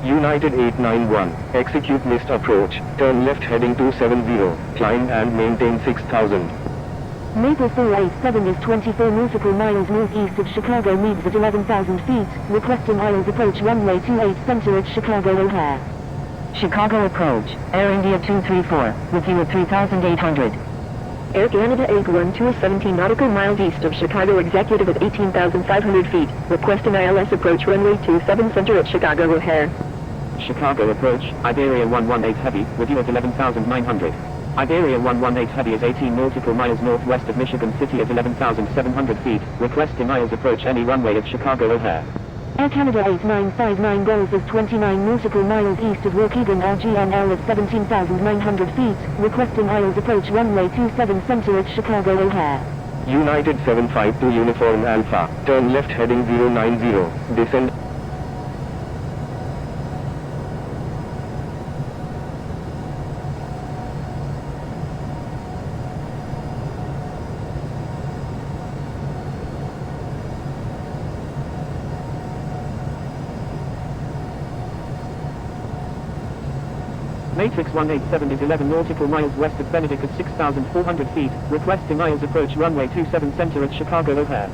United 891, execute missed approach, turn left heading 270, climb and maintain 6000. Maple 487 is 24 nautical miles northeast of Chicago, meets at 11,000 feet, requesting ILS approach runway 28 center at Chicago O'Hare. Chicago approach, Air India 234, with you at 3,800. Air Canada 812 is 17 nautical miles east of Chicago, executive at 18,500 feet, requesting ILS approach runway 27 center at Chicago O'Hare. Chicago approach, Iberia 118 Heavy, with you at 11,900. Iberia 118 Heavy is 18 nautical miles northwest of Michigan City at 11,700 feet, requesting ILS approach any runway at Chicago O'Hare. Air Canada 8959 goals is 29 nautical miles east of Waukegan, RGNL at 17,900 feet, requesting ILS approach runway 27 center at Chicago O'Hare. United 752 Uniform Alpha, turn left heading 090, descend. Matrix 187 is 11 nautical miles west of Benedict at 6,400 feet, requesting ILS approach runway 27 center at Chicago O'Hare.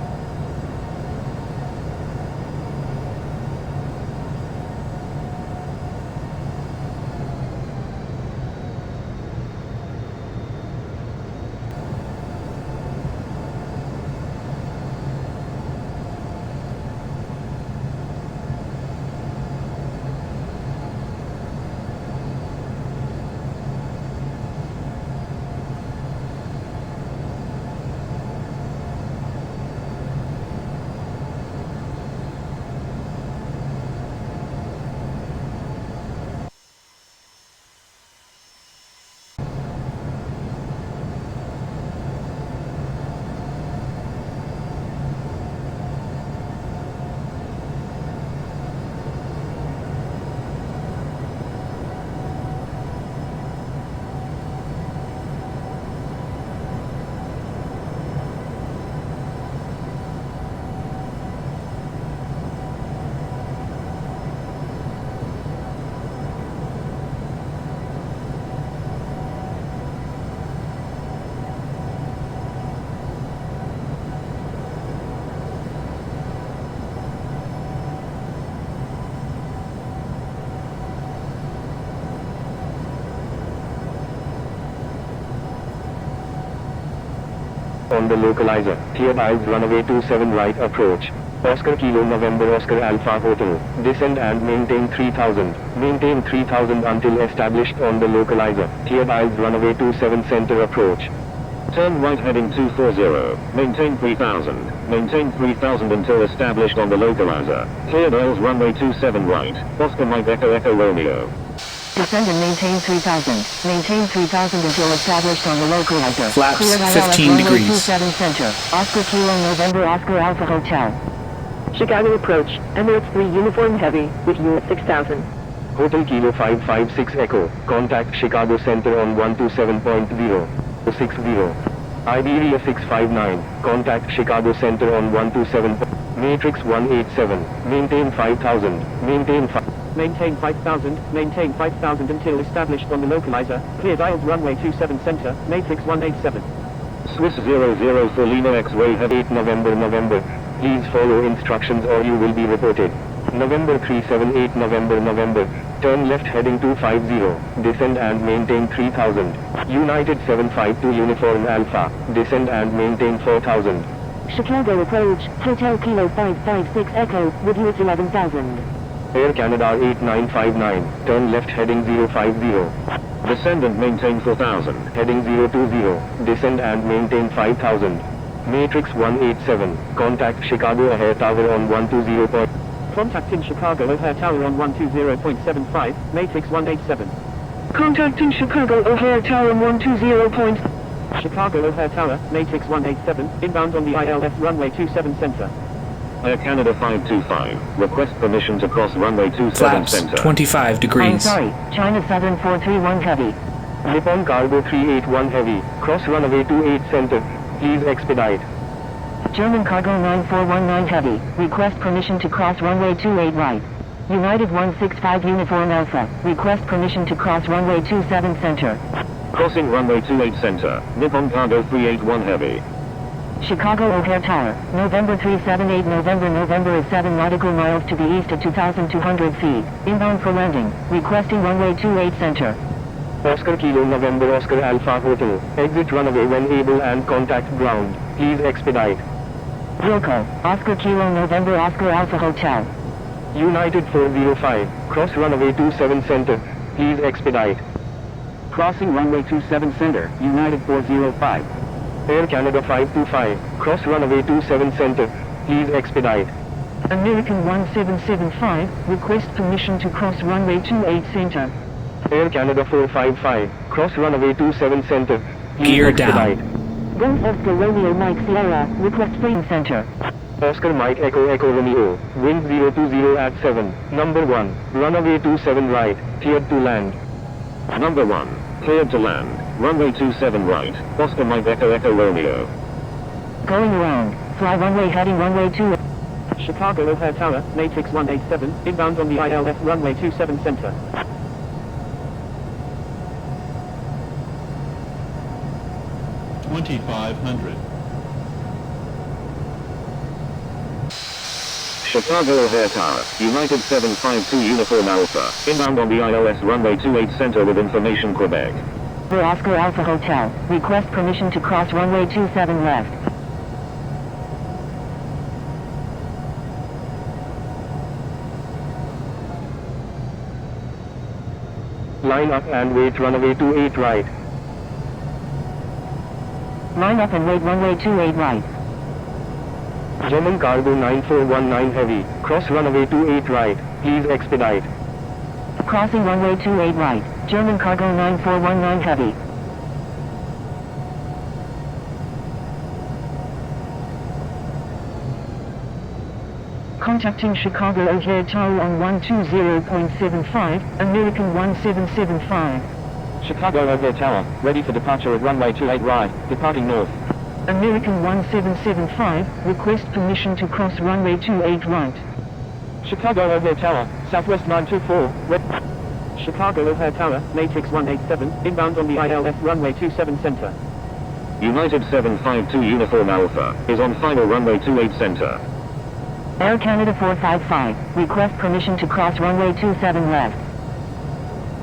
On the localizer, clear ILS runway 27 right approach. Oscar Kilo November Oscar Alpha Hotel, descend and maintain 3000, maintain 3000 until established on the localizer, clear ILS runway 27 center approach. Turn right heading 240, maintain 3000, maintain 3000 until established on the localizer, cleared ILS runway 27 right, Oscar Mike Echo Echo Romeo. Descend and maintain 3,000. Maintain 3,000 until established on the localizer. Flaps Cleared ILS 15 runway degrees. 27 center. Oscar Kilo November Oscar Alpha Hotel. Chicago approach, Emirates 3 Uniform Heavy, with you at 6,000. Hotel Kilo 556 Echo, contact Chicago Center on 127.060. Iberia 659, contact Chicago Center on 127. Matrix 187, maintain 5000, maintain 5. Maintain 5,000 until established on the localizer, cleared ILS runway 27 center, Matrix 187. Swiss 00 for Lima X-Way Heavy 8 November. Please follow instructions or you will be reported. November 378 November. Turn left heading 250, descend and maintain 3000. United 752 Uniform Alpha, descend and maintain 4000. Chicago approach, Hotel Kilo 556 Echo, with you at 11,000. Air Canada 8959, turn left heading 050. Descend and maintain 4000. Heading 020, descend and maintain 5000. Matrix 187, contact Chicago O'Hare Tower on 120. Contacting Chicago O'Hare Tower on 120.75, Matrix 187. Contacting Chicago O'Hare Tower on 120. Chicago O'Hare Tower, Matrix 187, inbound on the ILS runway 27 center. Air Canada 525, request permission to cross runway 27 Flaps center. 25 I'm degrees. sorry, China Southern 431 Heavy. Nippon Cargo 381 Heavy, cross runway 28 center, please expedite. German Cargo 9419 Heavy, request permission to cross runway 28 right. United 165 Uniform Alpha. Request permission to cross runway 27 center. Crossing runway 28 center. Nippon Cargo 381 Heavy. Chicago O'Hare Tower, November 378 November is 7 nautical miles to the east at 2,200 feet. Inbound for landing. Requesting runway 28 center. Oscar Kilo November Oscar Alpha Hotel. Exit runway when able and contact ground. Please expedite. Wilco, Oscar Kilo November Oscar Alpha Hotel. United 405. Cross runway 27 center. Please expedite. Crossing runway 27 center, United 405. Air Canada 525. Cross runway 27 center. Please expedite. American 1775, request permission to cross runway 28 center. Air Canada 455. Cross runway 27 center. Please Gear expedite. Golf Oscar Romeo Mike Sierra, request frame center. Oscar Mike Echo Echo Romeo. Wind 020 at 7. Number 1. Runway 27 right. Cleared to land. Number 1. Cleared to land. Runway 27 right. Oscar Mike Echo Echo Romeo. Going around. Fly runway heading runway 2. Chicago O'Hare Tower, Matrix 187, inbound on the ILS runway 27 center. Chicago O'Hare Tower, United 752 Uniform Alpha, inbound on the ILS runway 28 center with information Quebec. For Oscar Alpha Hotel, request permission to cross runway 27 left. Line up and wait runway 28 right. Line up and wait runway 28 right. German Cargo 9419 Heavy. Cross runway 28 right. Please expedite. Crossing runway 28 right. German Cargo 9419 Heavy. Contacting Chicago O'Hare Tower on 120.75, American 1775. Chicago O'Hare Tower, ready for departure at runway 28 right, departing north. American 1775, request permission to cross runway 28 right. Chicago O'Hare Tower, Southwest 924, Chicago O'Hare Tower, Matrix 187, inbound on the ILS runway 27 center. United 752 Uniform Alpha, is on final runway 28 center. Air Canada 455, request permission to cross runway 27 left.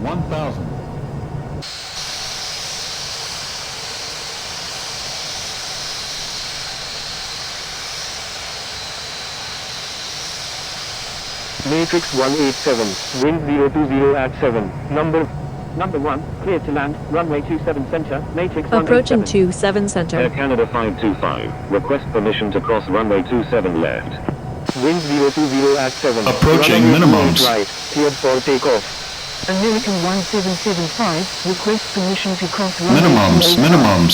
1,000. Matrix 187. Wind 020 at 7. Number 1, cleared to land, runway 27 center, Matrix 187. Approaching 27 center. Air Canada 525, request permission to cross runway 27 left. Wind 020 at 7. Approaching Runway 28 minimums. right. Cleared for takeoff. American 1775, request permission to cross runway Minimums, 28 right. minimums.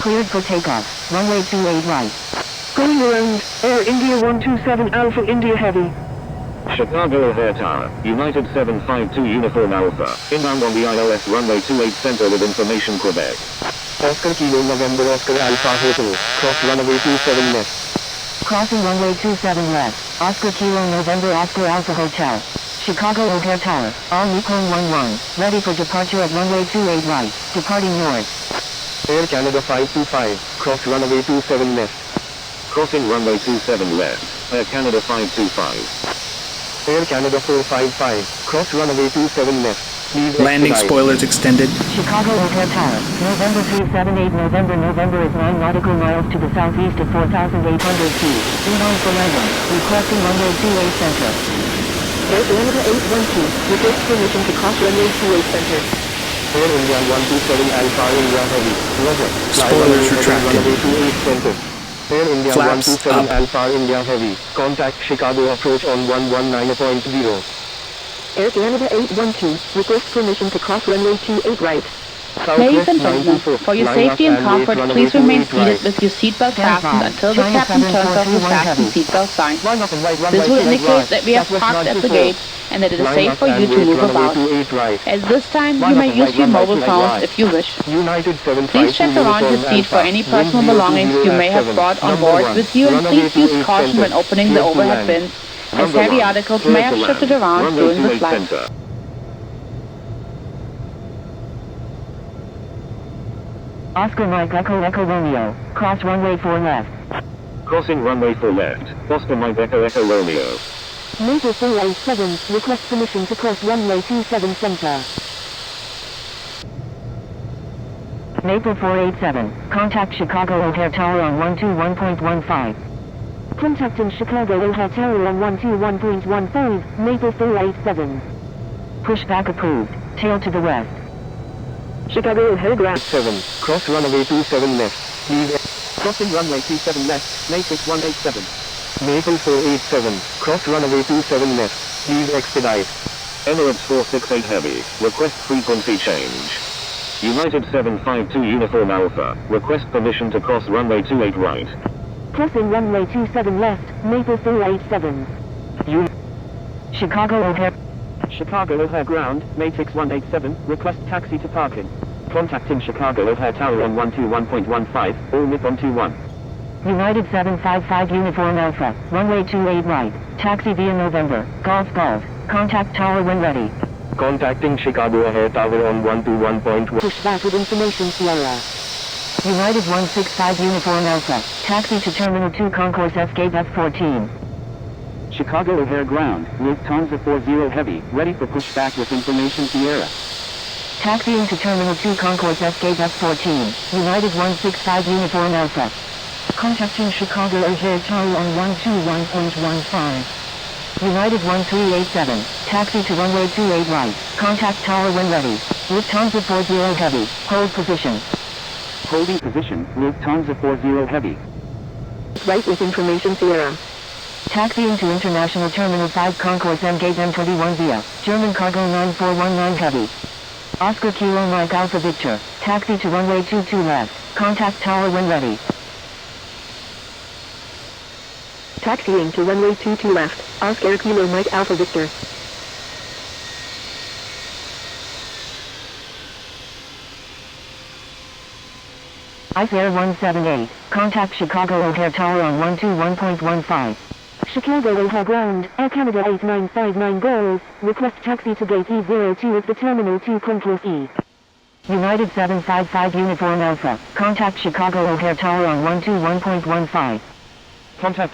Cleared for takeoff. Runway 28 right. Going around, Air India 127 Alpha India Heavy. Chicago O'Hare Tower, United 752 Uniform Alpha, inbound on the ILS runway 28 center with information Quebec. Oscar Kilo November Oscar Alpha Hotel. Cross runway 27 left. Crossing runway 27 left. Oscar Kilo November Oscar Alpha Hotel. Chicago O'Hare Tower, all Yukon 11, ready for departure at runway 28 right, departing north. Air Canada 525. Cross runway 27 left. Crossing runway 27 left, Air Canada 525. Air Canada 455. Cross runway 27 left. Please Landing expedite. spoilers extended. Chicago O'Hare Tower, November 378 November is 9 nautical miles to the southeast at 4,800 feet. Inbound for landing, requesting runway 28 center. Air Canada 812, request permission to cross runway 28 center. Air India 127 Alpha India Heavy. Roger. Fly Spoilers runway retracted. Runway 28 center. Air India Flaps 127 up. Alpha India Heavy. Contact Chicago approach on 119.0. Air Canada 812, request permission to cross runway 28 right. Ladies Southwest and gentlemen, 924. for your Line safety up and wait comfort, runway please remain 28 right. seated with your seatbelt Stand fastened by. until the China captain turns off the 7421 fasten heavy. seatbelt sign. Line up and wait runway This will 28 indicate right. that we have Southwest parked at the 924. gate and that it is Line safe up for and you to wait move runway about. 28 right. At this time, Line you up may and use wait your runway mobile 28 phones right. if you wish. United 752 Please check around your Uniform seat for Alpha. any Wind personal 020 belongings you at may have 7. brought on Number board 1. with you, and Runway please use 28 caution center. when opening the Clear to overhead land. bins As Number heavy 1, articles clear may to have land. shifted around Runway during the 28 flight. center. Oscar Mike Echo Echo Romeo. Cross runway 4 left. Crossing runway 4 left. Oscar Mike Echo Echo Romeo. Maple 487, request permission to cross runway 27 center. Maple 487. Contact Chicago O'Hare Tower on 121.15. Contacting Chicago O'Hare Tower on 121.15, Maple 487. Pushback approved. Tail to the west. Chicago O'Hare ground. 7, cross runway 27 left. Please, Crossing runway 27 left, Matrix 187. Maple 487, cross runway 27 left. Please expedite. Emirates 468 Heavy. Request frequency change. United 752 Uniform Alpha. Request permission to cross runway 28 right. Crossing runway 27 left, Maple 487. Chicago O'Hare. Chicago O'Hare ground, Matrix 187, request taxi to parking. Contacting Chicago O'Hare Tower on 121.15, all Nippon 21. United 755 Uniform Alpha. Runway 28 right. Taxi via November. Golf Golf. Contact tower when ready. Contacting Chicago O'Hare Tower on 121.1. Pushback with information Sierra. United 165 Uniform Alpha. Taxi to Terminal 2 Concourse F Gate F14. Chicago O'Hare ground, Lufthansa 40 Heavy, ready for pushback with information Sierra. Taxiing to Terminal 2 Concourse F Gate F14. United 165 Uniform Alpha. Contacting Chicago O'Hare Tower on 121.15. United 1387. Taxi to runway 28 right. Contact tower when ready. Lufthansa 40 Heavy. Hold position. Holding position, Lufthansa 40 Heavy. Right with information Sierra. Taxiing to International Terminal 5 Concourse M Gate M21 via German Cargo 9419 Heavy. Oscar Kilo Mike Alpha Victor. Taxi to runway 22 left. Contact tower when ready. Taxiing to runway 22 left, Oscar Kilo Mike Alpha Victor. IFA 178. Contact Chicago O'Hare Tower on 121.15. Chicago O'Hare ground, Air Canada 8959 goals, request taxi to gate E02 at the Terminal 2 Concourse E. United 755 Uniform Alpha. Contact Chicago O'Hare Tower on 121.15. Contacting